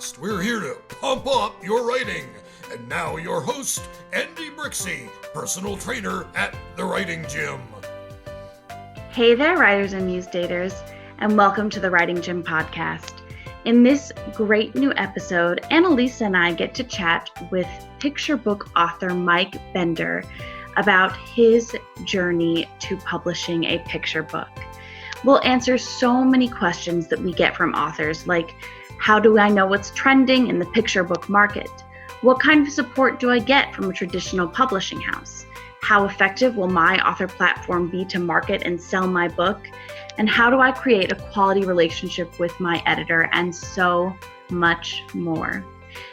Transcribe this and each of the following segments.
podcast. We're here to pump up your writing. And now your host, Andi Brixey, personal trainer at The Writing Gym. Hey there, writers and muse daters, and welcome to The Writing Gym podcast. In this great new episode, Annalisa and I get to chat with picture book author Mike Bender about his journey to publishing a picture book. We'll answer so many questions that we get from authors, like how do I know what's trending in the picture book market? What kind of support do I get from a traditional publishing house? How effective will my author platform be to market and sell my book? And how do I create a quality relationship with my editor? And so much more.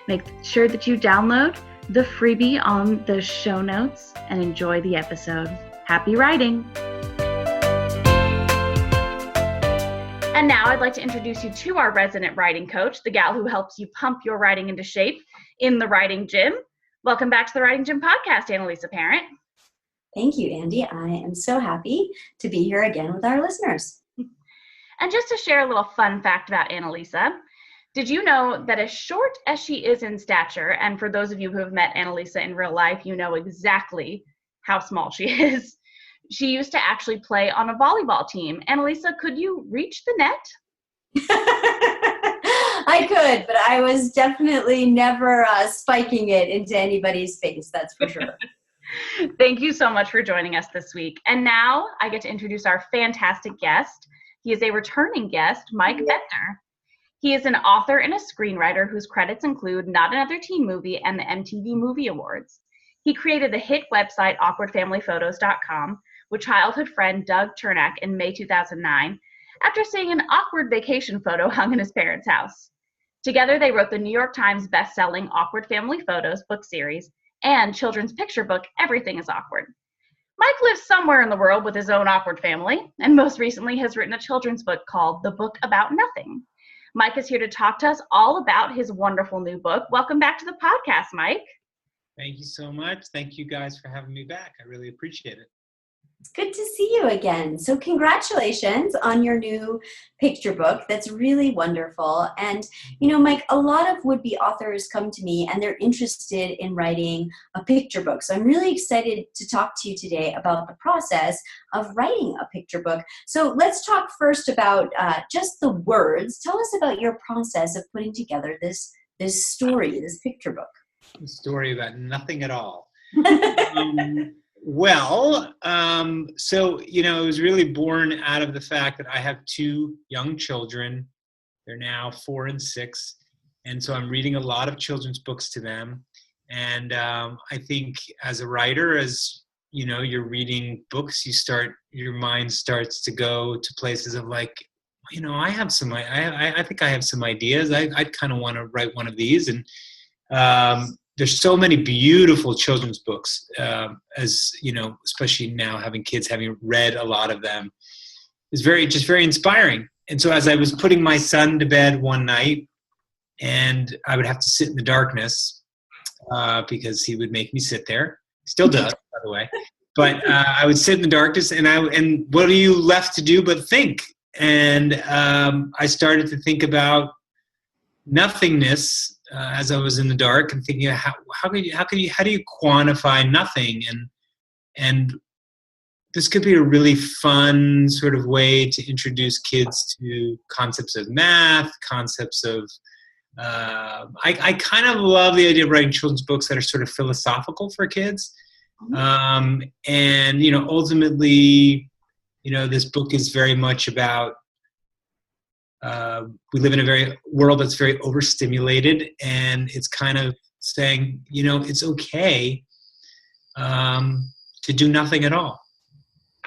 Make sure that you download the freebie on the show notes and enjoy the episode. Happy writing! And now I'd like to introduce you to our resident writing coach, the gal who helps you pump your writing into shape in the Writing Gym. Welcome back to the Writing Gym podcast, Annalisa Parent. Thank you, Andi. I am so happy to be here again with our listeners. And just to share a little fun fact about Annalisa, did you know that as short as she is in stature, and for those of you who have met Annalisa in real life, you know exactly how small she is. She used to actually play on a volleyball team. Annalisa, could you reach the net? I could, but I was definitely never spiking it into anybody's face, that's for sure. Thank you so much for joining us this week. And now I get to introduce our fantastic guest. He is a returning guest, Mike Bender. He is an author and a screenwriter whose credits include Not Another Teen Movie and the MTV Movie Awards. He created the hit website awkwardfamilyphotos.com with childhood friend Doug Chernak in May 2009 after seeing an awkward vacation photo hung in his parents' house. Together, they wrote the New York Times best-selling Awkward Family Photos book series and children's picture book, Everything is Awkward. Mike lives somewhere in the world with his own awkward family, and most recently has written a children's book called The Book About Nothing. Mike is here to talk to us all about his wonderful new book. Welcome back to the podcast, Mike. Thank you so much. Thank you guys for having me back. I really appreciate it. It's good to see you again. So congratulations on your new picture book. That's really wonderful. And, you know, Mike, a lot of would-be authors come to me and they're interested in writing a picture book. So I'm really excited to talk to you today about the process of writing a picture book. So let's talk first about just the words. Tell us about your process of putting together this story, this picture book. A story about nothing at all. So, you know, it was really born out of the fact that I have two young children. They're now 4 and 6. And so I'm reading a lot of children's books to them. And I think as a writer, as you know, you're reading books, your mind starts to go to places of like, you know, I think I have some ideas. I kind of want to write one of these. And there's so many beautiful children's books, as you know, especially now having kids, having read a lot of them, is very inspiring. And so as I was putting my son to bed one night, and I would have to sit in the darkness because he would make me sit there. Still does, by the way. But I would sit in the darkness, and what are you left to do but think? And I started to think about nothingness. As I was in the dark and thinking, how do you quantify nothing? And this could be a really fun sort of way to introduce kids to concepts of math, concepts of, I kind of love the idea of writing children's books that are sort of philosophical for kids. And, you know, ultimately, you know, this book is very much about, we live in a world that's very overstimulated, and it's kind of saying, you know, it's okay to do nothing at all.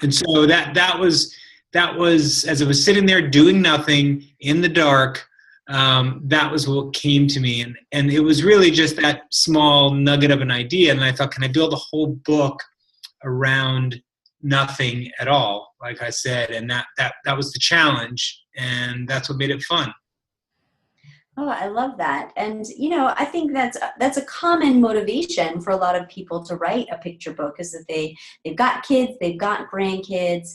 And so that was as I was sitting there doing nothing in the dark. That was what came to me, and it was really just that small nugget of an idea. And I thought, can I build a whole book around nothing at all, like I said? And that was the challenge, and that's what made it fun. Oh, I love that. And, you know, I think that's a common motivation for a lot of people to write a picture book, is that they've got kids, they've got grandkids,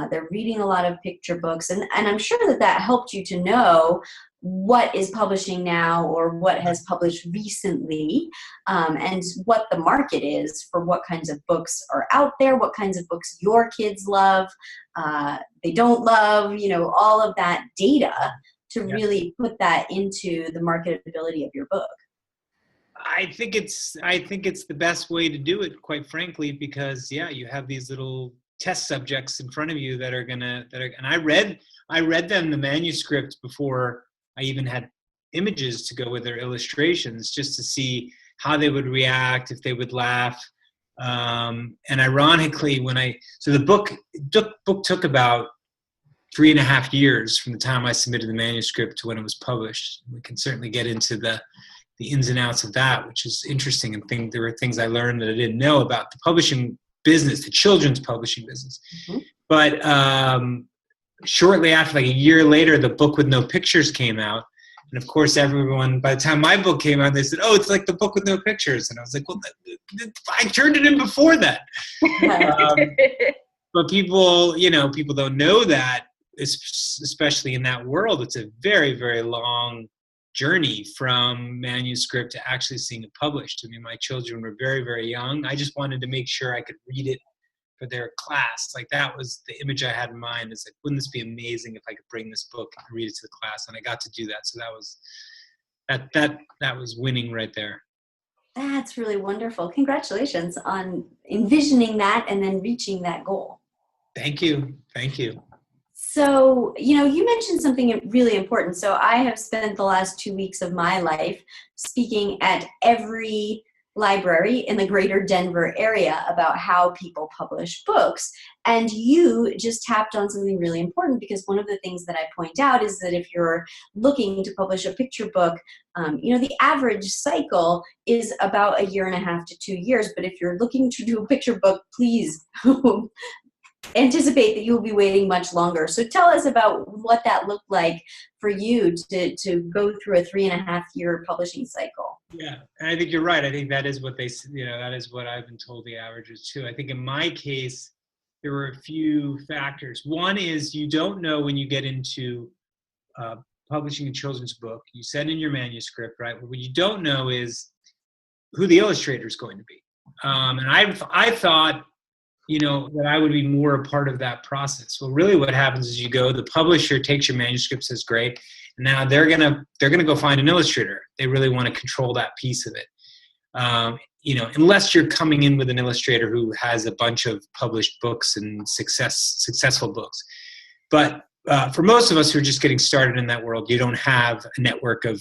they're reading a lot of picture books. And I'm sure that helped you to know what is publishing now or what has published recently, and what the market is for what kinds of books are out there, what kinds of books your kids love, they don't love, all of that data to really put that into the marketability of your book. I think it's the best way to do it, quite frankly, because you have these little test subjects in front of you and I read them the manuscript before I even had images to go with their illustrations, just to see how they would react, if they would laugh. And ironically, the book took about 3.5 years from the time I submitted the manuscript to when it was published. We can certainly get into the ins and outs of that, which is interesting, and there were things I learned that I didn't know about the publishing business, the children's publishing business. Mm-hmm. But shortly after, like a year later, the book with no pictures came out. And of course, everyone, by the time my book came out, they said, "Oh, it's like the book with no pictures." And I was like, "Well, I turned it in before that." But people don't know that, especially in that world. It's a very, very long journey from manuscript to actually seeing it published. I mean, my children were very, very young. I just wanted to make sure I could read it for their class. Like, that was the image I had in mind. It's like, wouldn't this be amazing if I could bring this book and read it to the class? And I got to do that. So that was winning right there. That's really wonderful. Congratulations on envisioning that and then reaching that goal. Thank you. Thank you. So, you mentioned something really important. So I have spent the last 2 weeks of my life speaking at every library in the greater Denver area about how people publish books. And you just tapped on something really important, because one of the things that I point out is that if you're looking to publish a picture book, the average cycle is about 1.5 to 2 years. But if you're looking to do a picture book, please anticipate that you'll be waiting much longer. So tell us about what that looked like for you to go through a 3.5-year publishing cycle. Yeah, and I think you're right. I think that is what that is what I've been told the average is too. I think in my case, there were a few factors. One is, you don't know when you get into publishing a children's book. You send in your manuscript, right? What you don't know is who the illustrator is going to be. And I thought, that I would be more a part of that process. Well, really what happens is the publisher takes your manuscript, says, great. And now they're gonna go find an illustrator. They really want to control that piece of it. Unless you're coming in with an illustrator who has a bunch of published books and successful books. But for most of us who are just getting started in that world, you don't have a network of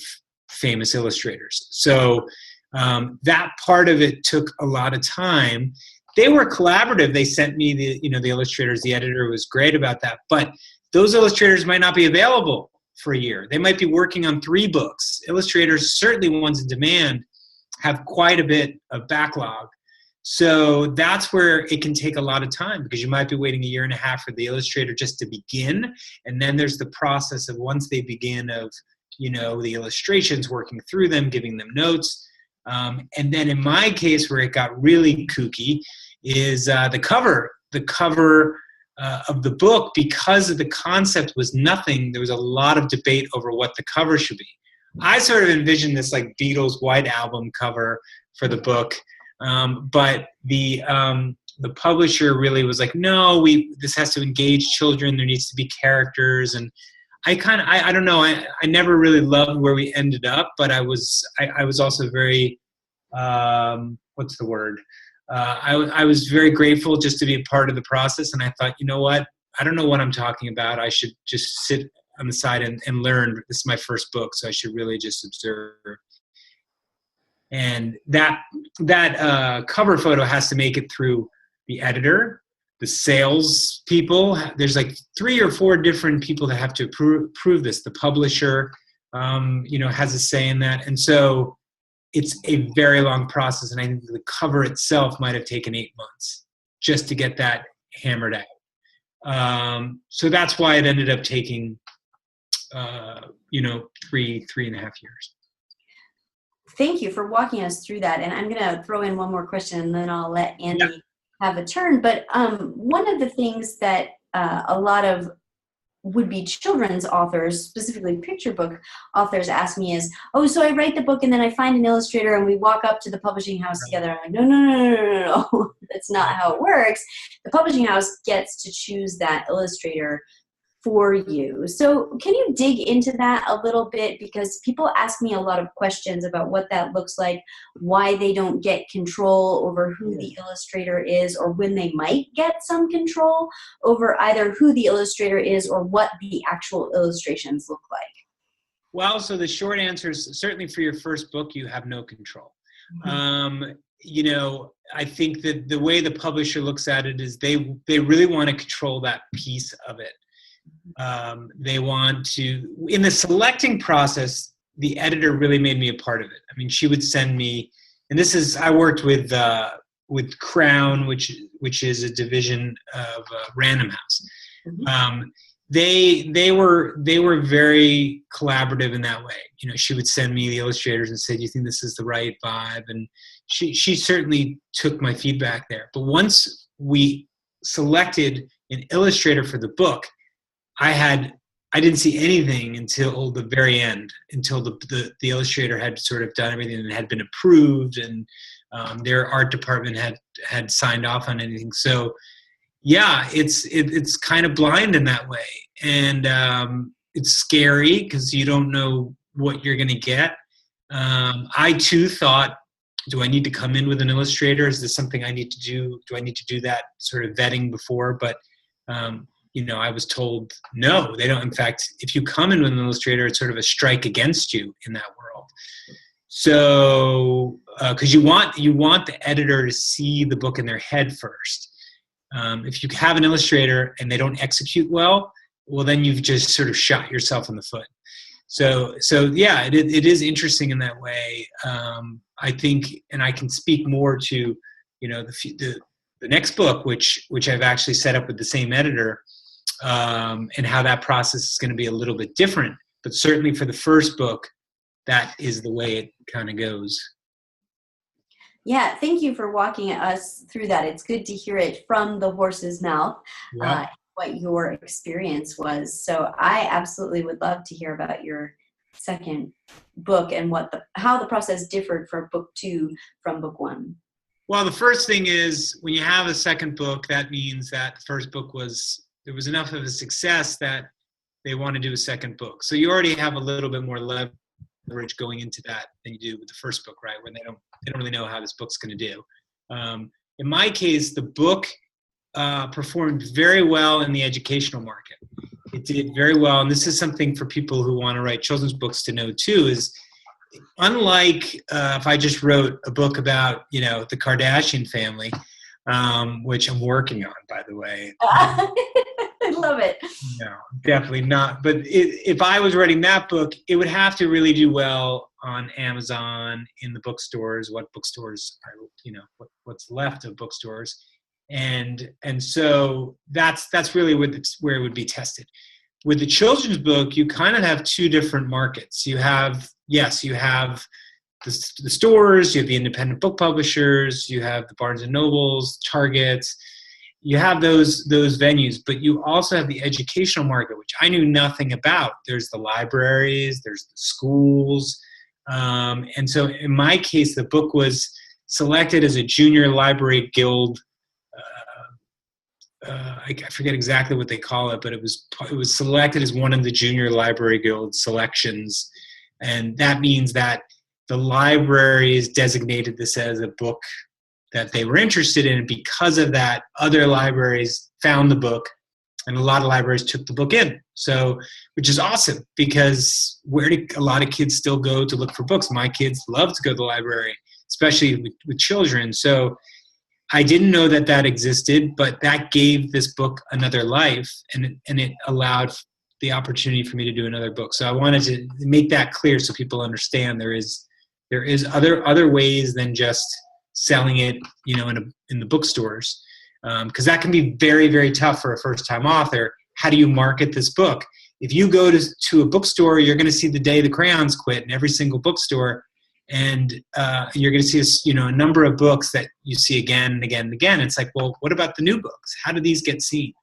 famous illustrators. So that part of it took a lot of time. They were collaborative. They sent me the illustrators. The editor was great about that. But those illustrators might not be available for a year. They might be working on 3 books. Illustrators, certainly ones in demand, have quite a bit of backlog. So that's where it can take a lot of time, because you might be waiting 1.5 years for the illustrator just to begin. And then there's the process of, once they begin, of the illustrations, working through them, giving them notes. And then in my case, where it got really kooky, is the cover. The cover of the book, because of the concept was nothing, there was a lot of debate over what the cover should be. I sort of envisioned this like Beatles White Album cover for the book, but the publisher really was like, no, this has to engage children. There needs to be characters, and I don't know. I never really loved where we ended up, but I was also very what's the word? I was very grateful just to be a part of the process, and I thought, you know what? I don't know what I'm talking about. I should just sit on the side and learn. This is my first book, so I should really just observe. And that cover photo has to make it through the editor, the sales people. There's like 3 or 4 different people that have to approve this. The publisher, has a say in that, and so it's a very long process. And I think the cover itself might have taken 8 months just to get that hammered out. So that's why it ended up taking, 3.5 years. Thank you for walking us through that. And I'm going to throw in one more question, and then I'll let Andi have a turn. But one of the things that a lot of would-be children's authors, specifically picture book authors, ask me is, oh, so I write the book and then I find an illustrator and we walk up to the publishing house together. I'm like, no. That's not how it works. The publishing house gets to choose that illustrator for you. So can you dig into that a little bit? Because people ask me a lot of questions about what that looks like, why they don't get control over who the illustrator is, or when they might get some control over either who the illustrator is or what the actual illustrations look like. Well, so the short answer is certainly for your first book, you have no control. I think that the way the publisher looks at it is they really want to control that piece of it. They want to, in the selecting process, the editor really made me a part of it. I mean, she would send me, and I worked with Crown, which is a division of Random House. They were very collaborative in that way. She would send me the illustrators and say, "Do you think this is the right vibe?" And she certainly took my feedback there. But once we selected an illustrator for the book, I didn't see anything until the very end, until the illustrator had sort of done everything and had been approved, and their art department had signed off on anything. So yeah, it's kind of blind in that way, and it's scary because you don't know what you're going to get. I too thought, do I need to come in with an illustrator? Is this something I need to do? Do I need to do that sort of vetting before? But I was told, no, they don't. In fact, if you come in with an illustrator, it's sort of a strike against you in that world. So, because you want the editor to see the book in their head first. If you have an illustrator and they don't execute well, then you've just sort of shot yourself in the foot. So yeah, it is interesting in that way. I think, and I can speak more to, the next book, which I've actually set up with the same editor, and how that process is going to be a little bit different. But certainly for the first book, that is the way it kind of goes. Yeah, thank you for walking us through that. It's good to hear it from the horse's mouth, what your experience was. So I absolutely would love to hear about your second book and how the process differed for book 2 from book 1. Well, the first thing is, when you have a second book, that means that the first book there was enough of a success that they want to do a second book. So you already have a little bit more leverage going into that than you do with the first book, right? When they don't really know how this book's going to do. In my case, the book performed very well in the educational market. It did very well, and this is something for people who want to write children's books to know too, is unlike if I just wrote a book about, the Kardashian family, which I'm working on, by the way. I love it. No, definitely not. But if I was writing that book, it would have to really do well on Amazon, in the bookstores, what bookstores are, what's left of bookstores. And so that's really where it would be tested. With the children's book, you kind of have two different markets. You have the stores, you have the independent book publishers, you have the Barnes and Nobles, Targets, you have those venues, but you also have the educational market, which I knew nothing about. There's the libraries, there's the schools. And so in my case, the book was selected as a junior library guild. I forget exactly what they call it, but it was selected as one of the junior library guild selections. And that means that the libraries designated this as a book that they were interested in. And because of that, other libraries found the book, and a lot of libraries took the book in. So, which is awesome, because where do a lot of kids still go to look for books? My kids love to go to the library, especially with children. So I didn't know that existed, but that gave this book another life, and it allowed the opportunity for me to do another book. So I wanted to make that clear so people understand there is other ways than just selling it, in the bookstores, because that can be very, very tough for a first-time author. How do you market this book? If you go to a bookstore, you're going to see The Day the Crayons Quit in every single bookstore, and you're going to see a number of books that you see again and again and again. It's like, well, what about the new books? How do these get seen?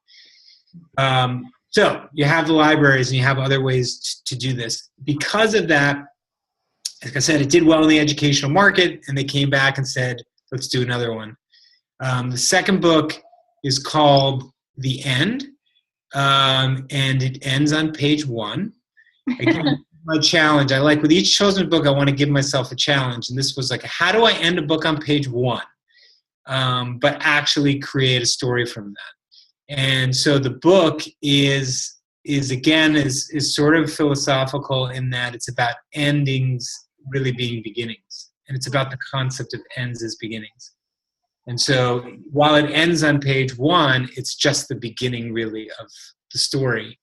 So you have the libraries and you have other ways to do this. Because of that, like I said, it did well in the educational market, and they came back and said, let's do another one. The second book is called The End, and it ends on page 1. Again, my challenge. I like with each children's book, I want to give myself a challenge. And this was like, how do I end a book on page 1, but actually create a story from that? And so the book is sort of philosophical in that it's about endings really being beginnings. And it's about the concept of ends as beginnings. And so while it ends on page 1, it's just the beginning really of the story.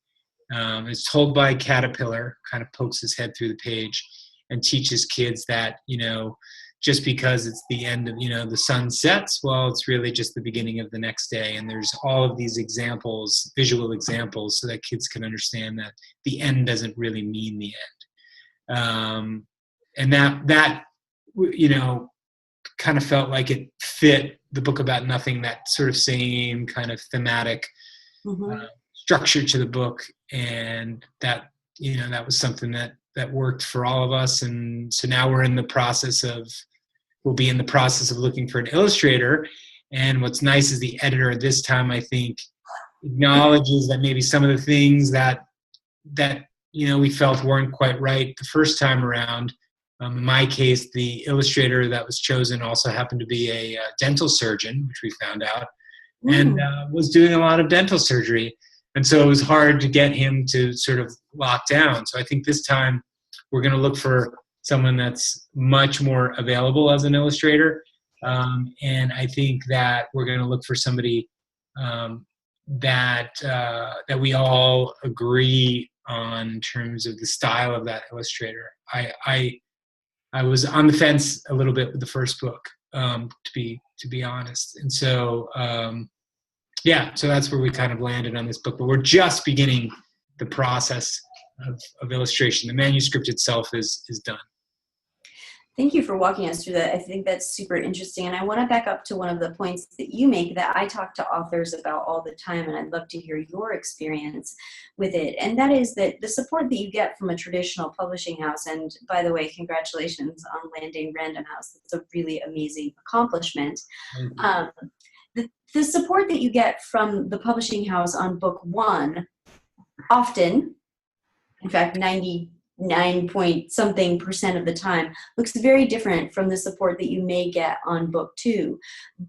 It's told by a caterpillar, kind of pokes his head through the page and teaches kids that, just because it's the end of, the sun sets, well, it's really just the beginning of the next day. And there's all of these examples, visual examples, so that kids can understand that the end doesn't really mean the end. And that kind of felt like it fit the book about nothing, that sort of same kind of thematic structure to the book. And that, that was something that worked for all of us. And so now we'll be in the process of looking for an illustrator. And what's nice is the editor this time, I think, acknowledges that maybe some of the things that we felt weren't quite right the first time around. In my case, the illustrator that was chosen also happened to be a dental surgeon, which we found out, and was doing a lot of dental surgery. And so it was hard to get him to sort of lock down. So I think this time we're going to look for someone that's much more available as an illustrator. And I think that we're going to look for somebody that we all agree on in terms of the style of that illustrator. I was on the fence a little bit with the first book, to be honest. And so, so that's where we kind of landed on this book. But we're just beginning the process of illustration. The manuscript itself is done. Thank you for walking us through that. I think that's super interesting. And I want to back up to one of the points that you make that I talk to authors about all the time, and I'd love to hear your experience with it. And that is that the support that you get from a traditional publishing house, and by the way, congratulations on landing Random House. It's a really amazing accomplishment. The support that you get from the publishing house on book 1 often, in fact, 99.something% of the time, looks very different from the support that you may get on book 2.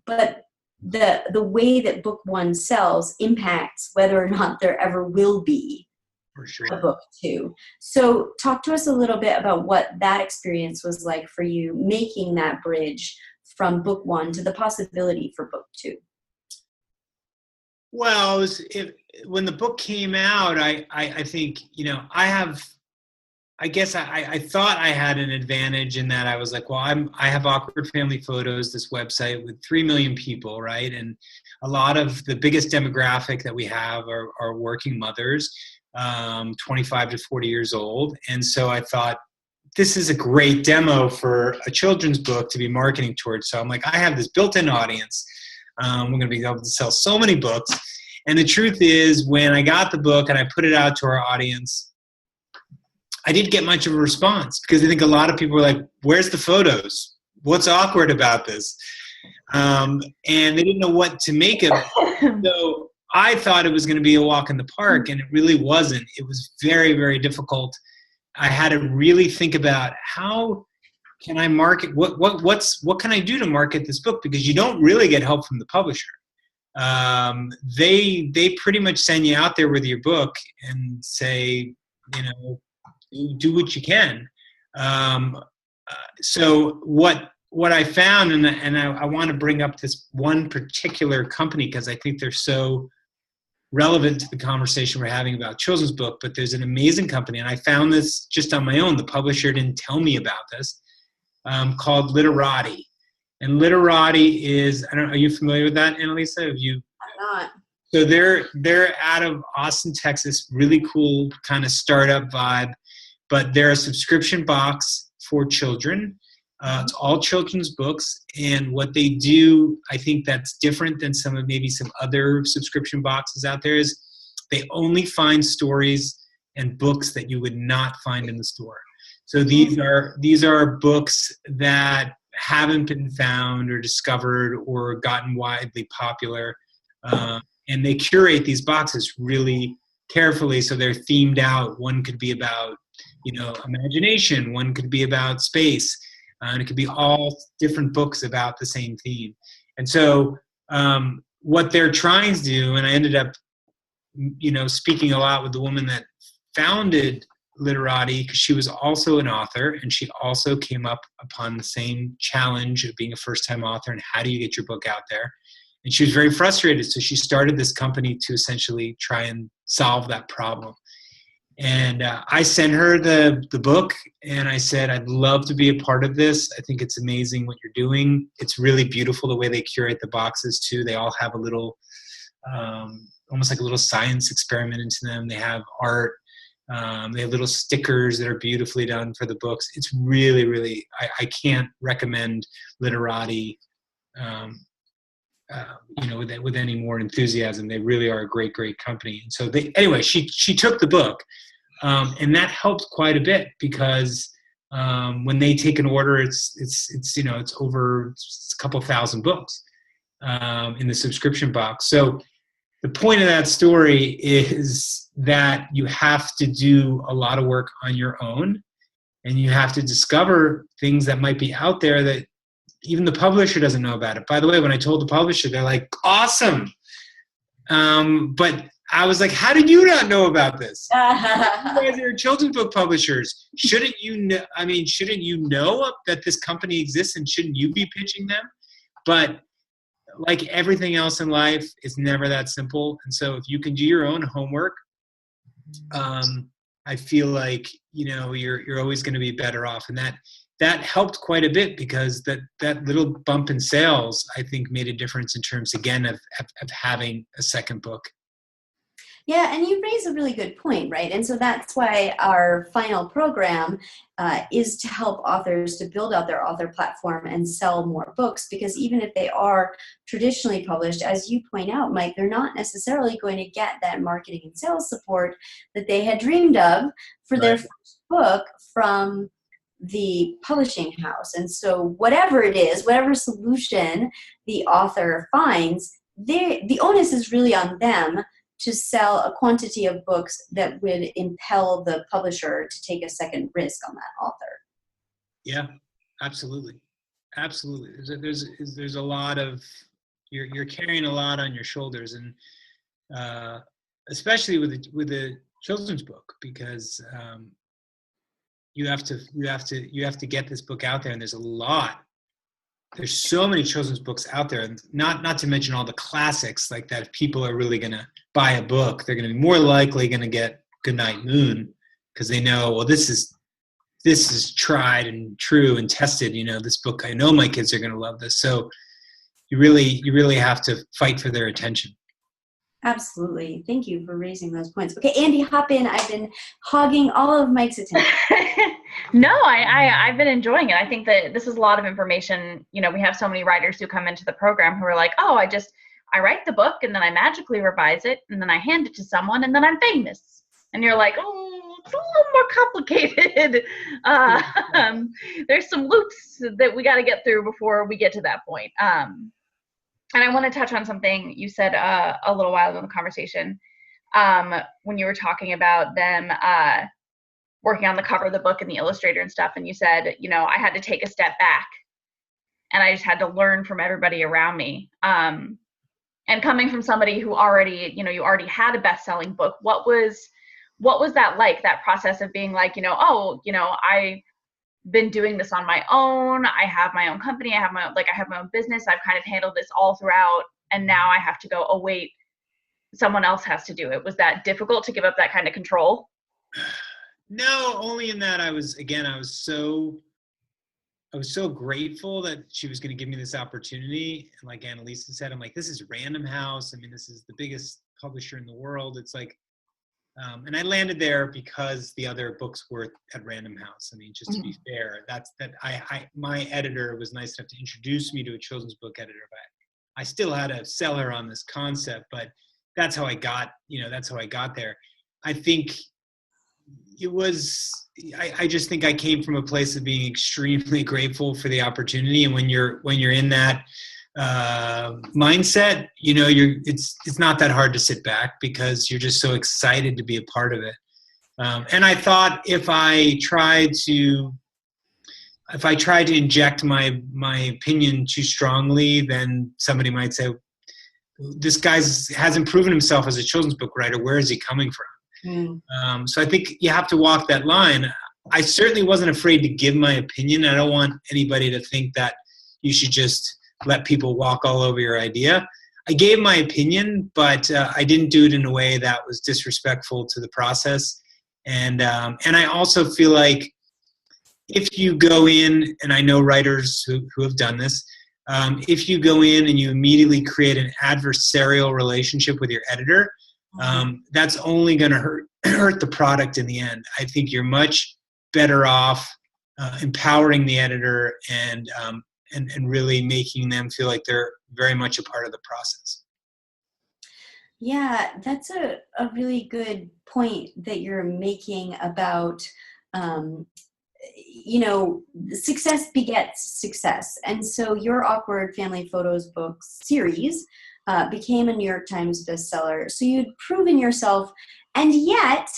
But the way that book 1 sells impacts whether or not there ever will be For sure. a book 2. So talk to us a little bit about what that experience was like for you, making that bridge from book 1 to the possibility for book 2. Well, when the book came out, I think, I guess I thought I had an advantage in that I was like, well, I have Awkward Family Photos, this website with 3 million people, right? And a lot of the biggest demographic that we have are working mothers, 25 to 40 years old. And so I thought, this is a great demo for a children's book to be marketing towards. So I'm like, I have this built-in audience. We're going to be able to sell so many books. And the truth is, when I got the book and I put it out to our audience, I didn't get much of a response because I think a lot of people were like, where's the photos? What's awkward about this? And they didn't know what to make of it. So I thought it was going to be a walk in the park, and it really wasn't. It was very, very difficult. I had to really think about how can I market, what can I do to market this book? Because you don't really get help from the publisher. They pretty much send you out there with your book and say, do what you can. So what I found, and I want to bring up this one particular company because I think they're so relevant to the conversation we're having about children's book, but there's an amazing company, and I found this just on my own. The publisher didn't tell me about this, called Literati. And Literati is, I don't know, are you familiar with that, Annalisa? I'm not. So they're out of Austin, Texas, really cool kind of startup vibe, but they're a subscription box for children. It's all children's books, and what they do, I think that's different than some other subscription boxes out there, is They only find stories and books that you would not find in the store. So these are books that haven't been found or discovered or gotten widely popular. And they curate these boxes really carefully, so they're themed out. One could be about, imagination. One could be about space. And it could be all different books about the same theme. And so what they're trying to do, and I ended up, speaking a lot with the woman that founded Literati, because she was also an author, and she also came up upon the same challenge of being a first-time author and how do you get your book out there. And she was very frustrated, so she started this company to essentially try and solve that problem. And I sent her the book, and I said, I'd love to be a part of this. I think it's amazing what you're doing. It's really beautiful the way they curate the boxes, too. They all have a little, almost like a little science experiment into them. They have art. They have little stickers that are beautifully done for the books. It's really, really, I can't recommend Literati with any more enthusiasm. They really are a great, great company. And so she took the book, and that helped quite a bit, because when they take an order, it's over a couple thousand books in the subscription box. So the point of that story is that you have to do a lot of work on your own, and you have to discover things that might be out there that even the publisher doesn't know about it. By the way, when I told the publisher, they're like, awesome. But I was like, how did you not know about this? You guys are children's book publishers. Shouldn't you know? Shouldn't you know that this company exists, and shouldn't you be pitching them? But like everything else in life, it's never that simple. And so if you can do your own homework, I feel like, you're always going to be better off. And that helped quite a bit, because that little bump in sales, I think, made a difference in terms, again, of having a second book. Yeah, and you raise a really good point, right? And so that's why our final program is to help authors to build out their author platform and sell more books, because even if they are traditionally published, as you point out, Mike, they're not necessarily going to get that marketing and sales support that they had dreamed of for their first book from the publishing house. And so whatever it is, whatever solution the author finds, the onus is really on them to sell a quantity of books that would impel the publisher to take a second risk on that author. Yeah, absolutely. Absolutely. There's a lot of, you're carrying a lot on your shoulders, and especially with a children's book, because you have to get this book out there, and there's so many children's books out there, and not to mention all the classics like that. If people are really going to buy a book, they're going to be more likely going to get Goodnight Moon, because they know, well, this is tried and true and tested. This book, I know my kids are going to love this. So you really have to fight for their attention. Absolutely. Thank you for raising those points. Okay, Andi, hop in. I've been hogging all of Mike's attention. No, I've been enjoying it. I think that this is a lot of information. We have so many writers who come into the program who are like, oh, I write the book, and then I magically revise it, and then I hand it to someone, and then I'm famous. And you're like, oh, it's a little more complicated. There's some loops that we got to get through before we get to that point. And I want to touch on something you said a little while ago in the conversation, when you were talking about them working on the cover of the book and the illustrator and stuff. And you said, I had to take a step back, and I just had to learn from everybody around me. And coming from somebody who already, you already had a best-selling book, what was that like, that process of being like, I've been doing this on my own. I have my own company. I have my own business. I've kind of handled this all throughout. And now I have to go, oh, wait, someone else has to do it. Was that difficult to give up that kind of control? No, only in that I was so grateful that she was going to give me this opportunity. And like Annalisa said, I'm like, this is Random House. This is the biggest publisher in the world. It's like, and I landed there because the other books were at Random House. Just to be fair, my editor was nice enough to introduce me to a children's book editor, but I still had to sell her on this concept. But that's how I got there. I think it was, I just think I came from a place of being extremely grateful for the opportunity. And when you're in that mindset, it's not that hard to sit back because you're just so excited to be a part of it. And I thought if I tried to inject my opinion too strongly, then somebody might say, this guy hasn't proven himself as a children's book writer. Where is he coming from? So I think you have to walk that line. I certainly wasn't afraid to give my opinion. I don't want anybody to think that you should just let people walk all over your idea. I gave my opinion, but I didn't do it in a way that was disrespectful to the process. And I also feel like if you go in, and I know writers who have done this, if you go in and you immediately create an adversarial relationship with your editor, that's only going to hurt the product in the end. I think you're much better off empowering the editor and really making them feel like they're very much a part of the process. Yeah, that's a really good point that you're making about, success begets success. And so your Awkward Family Photos book series became a New York Times bestseller. So you'd proven yourself, and yet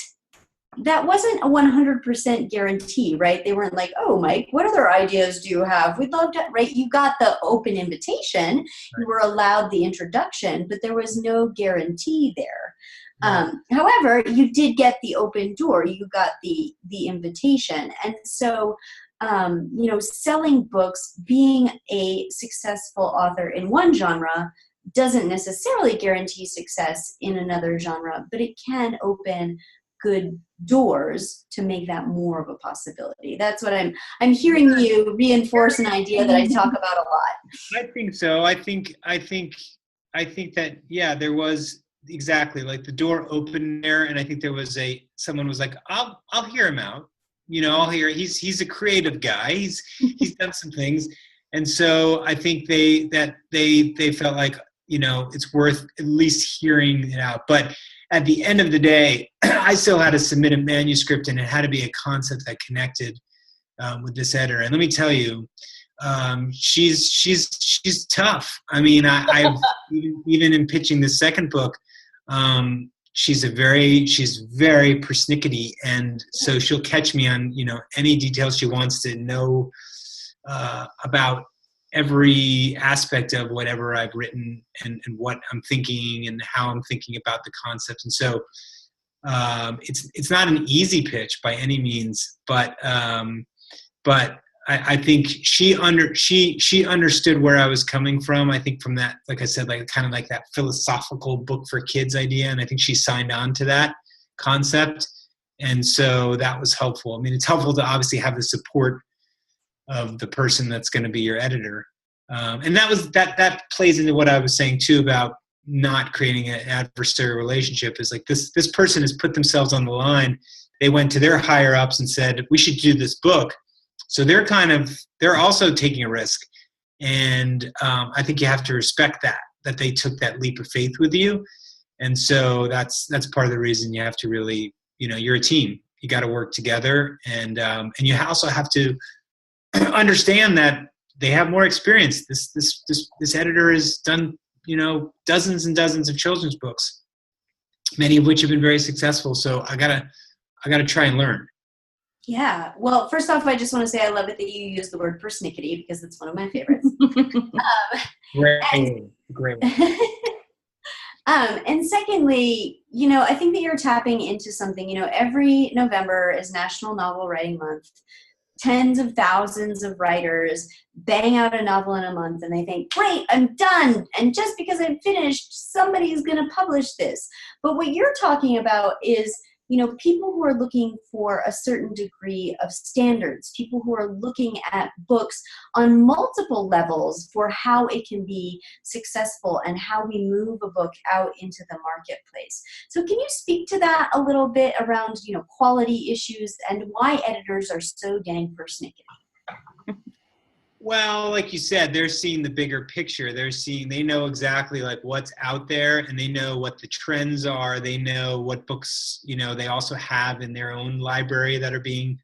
that wasn't a 100% guarantee, right? They weren't like, oh, Mike, what other ideas do you have? We'd love to, right? You got the open invitation. Right. You were allowed the introduction, but there was no guarantee there. Right. However, you did get the open door. You got the invitation. And so, selling books, being a successful author in one genre doesn't necessarily guarantee success in another genre, but it can open good doors to make that more of a possibility. That's what I'm hearing you reinforce an idea that I talk about a lot. I think so. I think that, yeah, there was exactly like the door opened there. And I think there was someone was like, I'll hear him out. I'll hear, he's a creative guy. He's done some things. And so I think they felt like, it's worth at least hearing it out. But at the end of the day, I still had to submit a manuscript, and it had to be a concept that connected with this editor. And let me tell you, she's tough. I mean, I've even in pitching the second book, she's very persnickety, and so she'll catch me on any details she wants to know about every aspect of whatever I've written and what I'm thinking and how I'm thinking about the concept. And so it's not an easy pitch by any means, but I think she understood where I was coming from. I think from that, like I said, like kind of like that philosophical book for kids idea. And I think she signed on to that concept. And so that was helpful. I mean, it's helpful to obviously have the support of the person that's going to be your editor. And that plays into what I was saying too about not creating an adversarial relationship. Is like this person has put themselves on the line. They went to their higher ups and said, we should do this book. So they're also taking a risk. And I think you have to respect that they took that leap of faith with you. And so that's part of the reason you have to really, you're a team. You got to work together. And you also have to understand that they have more experience. This editor has done, dozens and dozens of children's books, many of which have been very successful. So I gotta try and learn. Yeah. Well, first off, I just want to say I love it that you use the word persnickety because it's one of my favorites. Great. And secondly, I think that you're tapping into something. Every November is National Novel Writing Month. Tens of thousands of writers bang out a novel in a month and they think, great, I'm done. And just because I'm finished, somebody is going to publish this. But what you're talking about is, people who are looking for a certain degree of standards, people who are looking at books on multiple levels for how it can be successful and how we move a book out into the marketplace. So can you speak to that a little bit around, quality issues and why editors are so dang persnickety? Well, like you said, they're seeing the bigger picture. They know exactly like what's out there, and they know what the trends are. They know what books, they also have in their own library that are being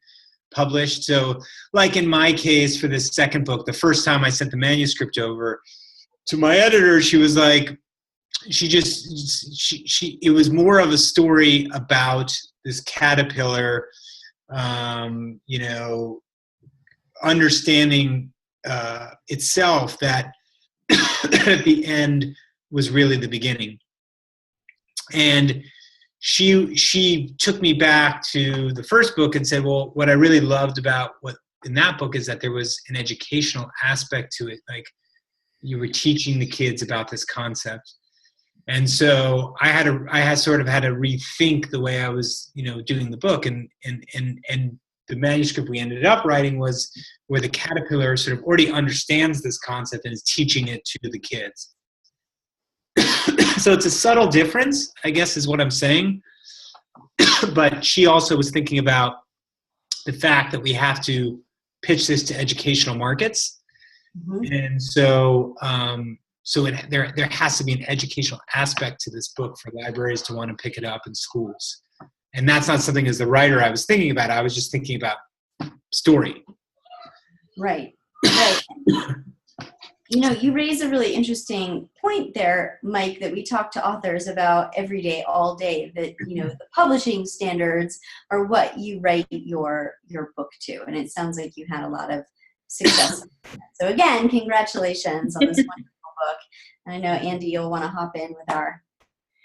published. So like in my case for this second book, the first time I sent the manuscript over to my editor, she was like, it was more of a story about this caterpillar, understanding itself that at the end was really the beginning. And she took me back to the first book and said, well, what I really loved about what in that book is that there was an educational aspect to it. Like you were teaching the kids about this concept. And so I had sort of had to rethink the way I was, doing the book, and the manuscript we ended up writing was where the caterpillar sort of already understands this concept and is teaching it to the kids. So it's a subtle difference, I guess, is what I'm saying. But she also was thinking about the fact that we have to pitch this to educational markets. Mm-hmm. And so, there has to be an educational aspect to this book for libraries to want to pick it up in schools. And that's not something as the writer I was thinking about. I was just thinking about story. Right. You raise a really interesting point there, Mike, that we talk to authors about every day, all day, that, the publishing standards are what you write your book to. And it sounds like you had a lot of success. So again, congratulations on this wonderful book. And I know, Andi, you'll want to hop in with our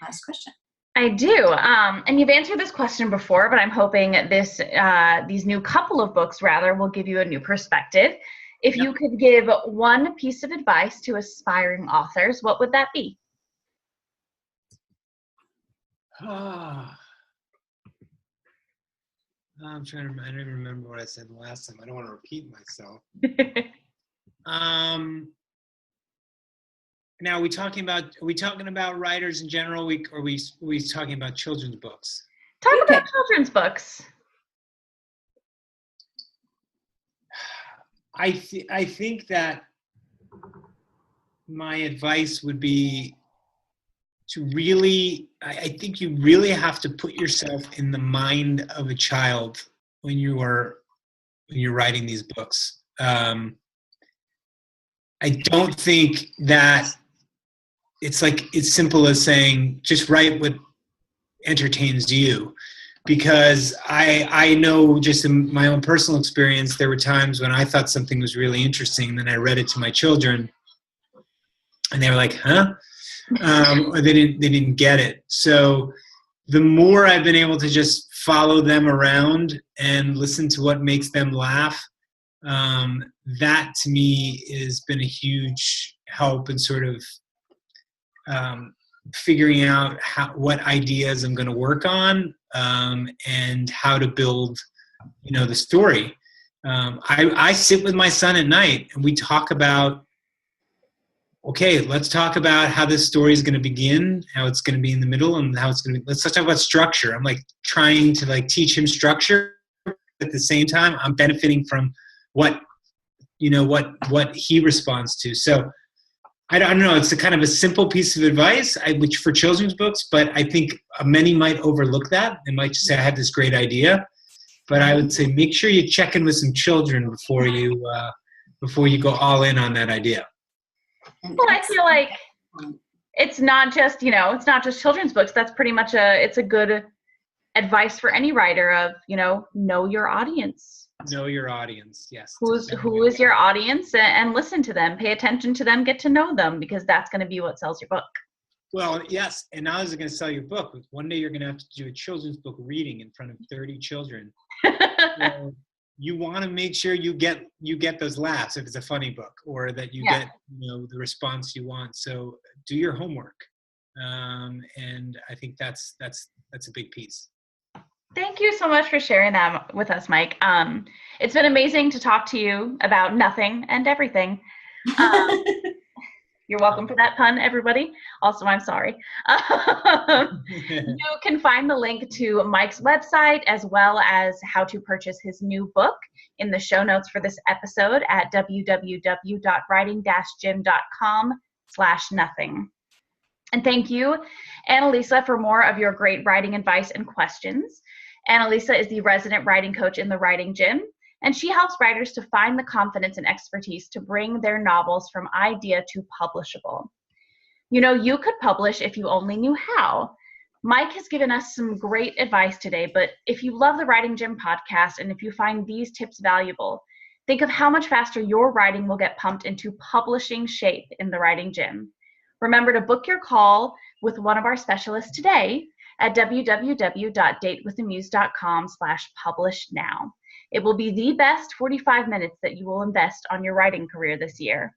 last question. I do. And you've answered this question before, but I'm hoping these new couple of books, rather, will give you a new perspective. If you could give one piece of advice to aspiring authors, what would that be? I'm trying to. I don't even remember what I said last time. I don't want to repeat myself. Now, are we talking about writers in general? Are we talking about children's books? Talk about children's books. I think that my advice would be to really, I think you really have to put yourself in the mind of a child when you're writing these books. I don't think that it's like it's simple as saying just write what entertains you, because I know just in my own personal experience, there were times when I thought something was really interesting, and then I read it to my children and they were like, huh? Or they didn't get it. So the more I've been able to just follow them around and listen to what makes them laugh, that to me has been a huge help in sort of figuring out what ideas I'm going to work on, and how to build, the story. I sit with my son at night and we talk about, okay, let's talk about how this story is going to begin, how it's going to be in the middle, and how it's going to be. Let's talk about structure. I'm like trying to teach him structure. At the same time, I'm benefiting from what he responds to. So I don't know. It's a kind of a simple piece of advice, which for children's books, but I think many might overlook that. They might just say, I had this great idea. But I would say make sure you check in with some children before you go all in on that idea. Well, I feel like it's not just children's books. That's pretty much it's a good advice for any writer of, know your audience. Know your audience, yes. Who is your audience, and listen to them, pay attention to them, get to know them, because that's going to be what sells your book. Well, yes, and not only is it going to sell your book, one day you're going to have to do a children's book reading in front of 30 children. So you want to make sure you get those laughs if it's a funny book, or that you get the response you want. So do your homework, and I think that's a big piece. Thank you so much for sharing that with us, Mike. It's been amazing to talk to you about nothing and everything. You're welcome for that pun, everybody. Also, I'm sorry. You can find the link to Mike's website as well as how to purchase his new book in the show notes for this episode at www.writing-gym.com/nothing. And thank you, Annalisa, for more of your great writing advice and questions. Annalisa is the resident writing coach in the Writing Gym, and she helps writers to find the confidence and expertise to bring their novels from idea to publishable. You know, you could publish if you only knew how. Mike has given us some great advice today, but if you love the Writing Gym podcast and if you find these tips valuable, think of how much faster your writing will get pumped into publishing shape in the Writing Gym. Remember to book your call with one of our specialists today at www.datewiththemuse.com/publish-now. It will be the best 45 minutes that you will invest on your writing career this year.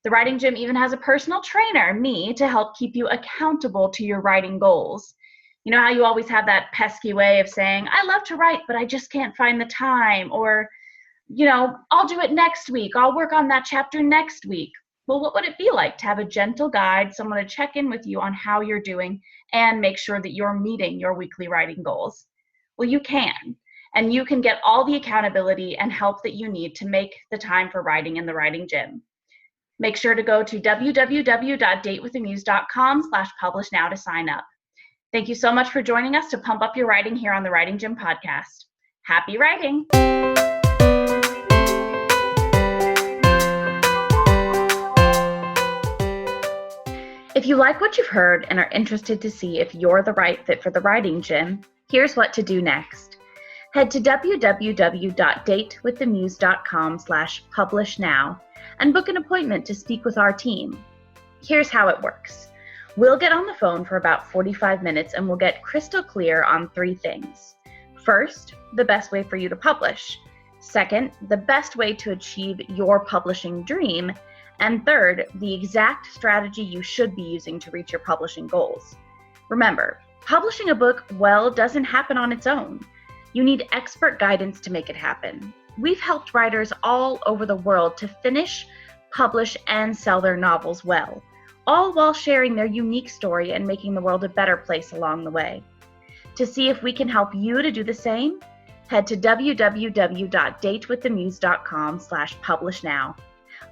The Writing Gym even has a personal trainer, me, to help keep you accountable to your writing goals. You know how you always have that pesky way of saying, I love to write, but I just can't find the time, or, you know, I'll do it next week. I'll work on that chapter next week. Well, what would it be like to have a gentle guide, someone to check in with you on how you're doing and make sure that you're meeting your weekly writing goals? Well, you can. And you can get all the accountability and help that you need to make the time for writing in the Writing Gym. Make sure to go to www.datewiththemuse.com/publish-now to sign up. Thank you so much for joining us to pump up your writing here on the Writing Gym podcast. Happy writing! If you like what you've heard and are interested to see if you're the right fit for the Writing Gym, here's what to do next. Head to www.datewiththemuse.com/publish-now and book an appointment to speak with our team. Here's how it works. We'll get on the phone for about 45 minutes and we'll get crystal clear on 3 things. First, the best way for you to publish. Second, the best way to achieve your publishing dream. And third, the exact strategy you should be using to reach your publishing goals. Remember, publishing a book, well, doesn't happen on its own. You need expert guidance to make it happen. We've helped writers all over the world to finish, publish, and sell their novels well, all while sharing their unique story and making the world a better place along the way. To see if we can help you to do the same, head to www.datewiththemuse.com/publish-now.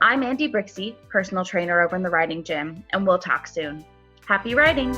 I'm Andi Brixey, personal trainer over in the Writing Gym, and we'll talk soon. Happy writing!